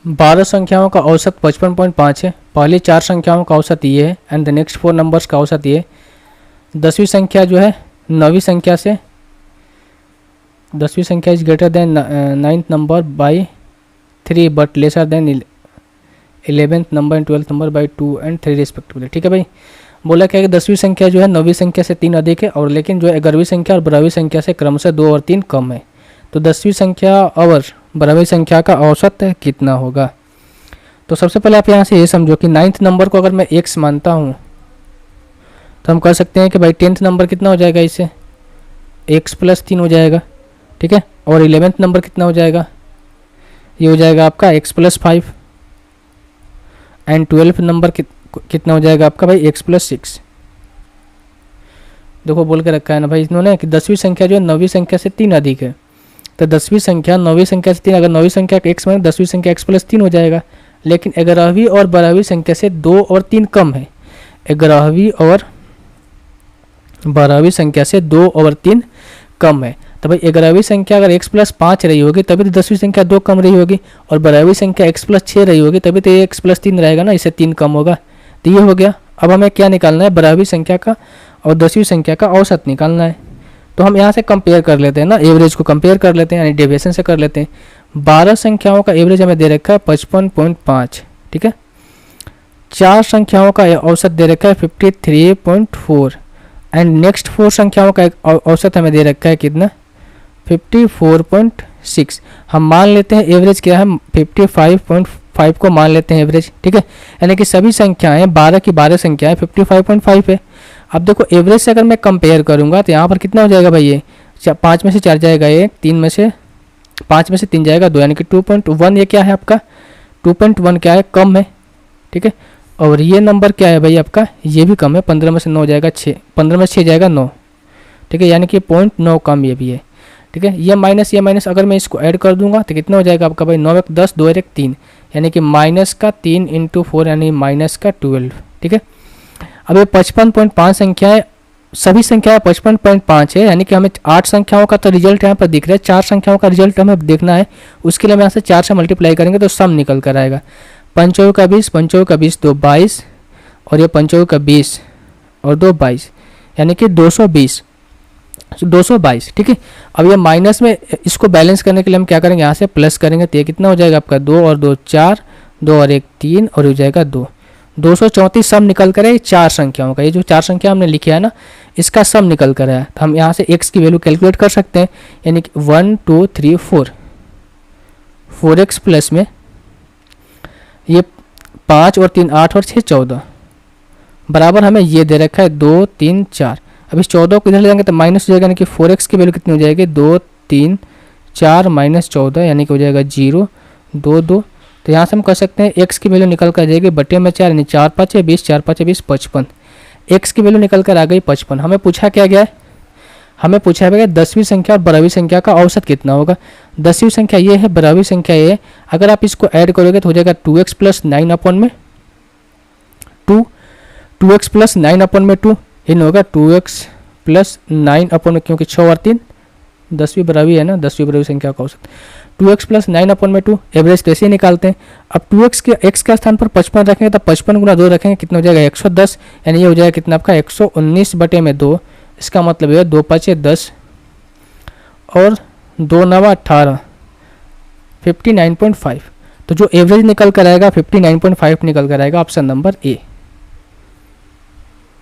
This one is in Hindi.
12 संख्याओं का औसत 55.5 है। पहली 4 संख्याओं का औसत ये है एंड द नेक्स्ट 4 नंबर्स का औसत ये। 10वीं संख्या जो है 9वीं संख्या से 10वीं संख्या is greater than 9th number by 3 but lesser than 11th number and 12th number by 2 and 3 respectively. ठीक है भाई, बोला क्या है कि 10वीं संख्या जो है 9वीं संख्या से 3 अधिक है और लेकिन जो 11वीं संख्या और 12वीं संख्या से क्रमशः 2 और 3 कम है। तो 10वीं संख्या और 12वीं संख्या का औसत कितना होगा। तो सबसे पहले आप यहाँ से ये समझो कि 9th नंबर को अगर मैं x मानता हूँ तो हम कह सकते हैं कि भाई 10th नंबर कितना हो जाएगा, इससे x + 3 हो जाएगा। ठीक है, और 11th नंबर कितना हो जाएगा, ये हो जाएगा आपका x + 5 एंड 12th नंबर कितना हो जाएगा आपका भाई x + 6। देखो बोल के रखा है ना भाई इन्होंने कि 10वीं संख्या जो है 9वीं संख्या से 3 अधिक है। तो 10वीं संख्या 9वीं संख्या से 3, अगर 9वीं संख्या का x माने 10वीं संख्या x + 3 हो जाएगा। लेकिन 11वीं और 12वीं संख्या से 2 और 3 कम है। 11वीं और 12वीं संख्या से 2 और 3 कम है। तो भाई 11वीं संख्या अगर x + 5 रही होगी तभी तो 10वीं संख्या 2 कम रही होगी, और 12वीं संख्या x + 6 रही होगी तभी तो ये x + 3 रहेगा ना, इससे 3 कम होगा। तो ये हो गया। अब हमें क्या निकालना है, 12वीं संख्या का और 10वीं संख्या का औसत निकालना है। तो हम यहाँ से कंपेयर कर लेते हैं ना, एवरेज को कंपेयर कर लेते हैं, यानी डेविएशन से कर लेते हैं। 12 संख्याओं का एवरेज हमें दे रखा है 55.5। ठीक है, 4 संख्याओं का औसत दे रखा है 53.4 एंड नेक्स्ट 4 संख्याओं का औसत हमें दे रखा है कितना, 54.6। हम मान लेते हैं एवरेज क्या है, 55.5 को मान लेते हैं एवरेज। ठीक है, यानी कि सभी संख्याएं 12 की 12 संख्याएं 55.5 है। अब देखो एवरेज से अगर मैं कंपेयर करूंगा तो यहाँ पर कितना हो जाएगा भाई, ये 5 में से 4 जाएगा 1, 3 में से 5 में से 3 जाएगा 2, यानी कि 2.1 ये क्या है आपका, 2.1 क्या है, कम है। ठीक है, और ये नंबर क्या है भाई आपका, ये भी कम है। 15 में से 9 जाएगा 6, 15 में से 6 जाएगा 9। ठीक है, यानी कि 0.9 कम ये भी है। ठीक है, ये माइनस अगर मैं इसको ऐड कर दूंगा तो कितना हो जाएगा आपका भाई, 9 1 10 2 1 3, यानी कि -3 × 4 यानी -12। ठीक है, अब ये 55.5 संख्याएं, सभी संख्याएं 55.5 है, यानी कि हमें 8 संख्याओं का तो रिजल्ट यहाँ पर दिख रहा है, 4 संख्याओं का रिजल्ट हमें देखना है। उसके लिए हम यहाँ से 4 से मल्टीप्लाई करेंगे तो सम निकल कर आएगा। 5 का 20, 5 का 20 2 22, और ये 5 का 20 और 2 22, यानी कि 222। ठीक है, अब ये माइनस में इसको बैलेंस करने के लिए हम क्या करेंगे, यहाँ से प्लस करेंगे तो ये कितना हो जाएगा आपका, 2 और 2 4, 2 और 1 3, और हो जाएगा 2, 234 सम निकल कर है 4 संख्याओं का। ये जो 4 संख्या हमने लिखी है ना, इसका सम निकल कर है। तो हम यहाँ से x की वैल्यू कैलकुलेट कर सकते हैं, यानी कि 1 2 3 4x प्लस में ये 5 और 3 8 और 6 14 बराबर हमें ये दे रखा है 2 3 4। अब इस 14 को इधर ले जाएंगे तो माइनस हो जाएगा, यानी कि 4x की वैल्यू कितनी हो जाएगी, 2 3 4 -14, यानी कि हो जाएगा 0 2 2। तो यहाँ से हम कह सकते हैं x की वैल्यू निकल कर आ जाएगी बटे में 4, यानी 4 5 20, 4 5 20 55। x की वैल्यू निकल कर आ गई 55। हमें पूछा क्या गया है, हमें पूछा है 10वीं संख्या और 12वीं संख्या का औसत कितना होगा। 10वीं संख्या ये है, 12वीं संख्या ये है। अगर आप इसको ऐड करोगे तो हो जाएगा 2x + 9 अपन में 2, 2x + 9 अपन में 2, इन होगा 2x + 9 अपन में, क्योंकि 6 और 3 10वीं 12वीं है ना, 10वीं 12वीं संख्या का औसत 2x + 9 अपन में 2। एवरेज तो ऐसे ही निकालते हैं। अब 2x के x का स्थान पर 55 रखेंगे तो 55 × 2 रखेंगे, कितना हो जाएगा 110, यानी ये हो जाएगा कितना आपका 119 बटे में 2। इसका मतलब है 2 5 10 और 2 9 18, 59.5। तो जो एवरेज निकल कर आएगा 59.5 निकल कर आएगा, ऑप्शन नंबर ए।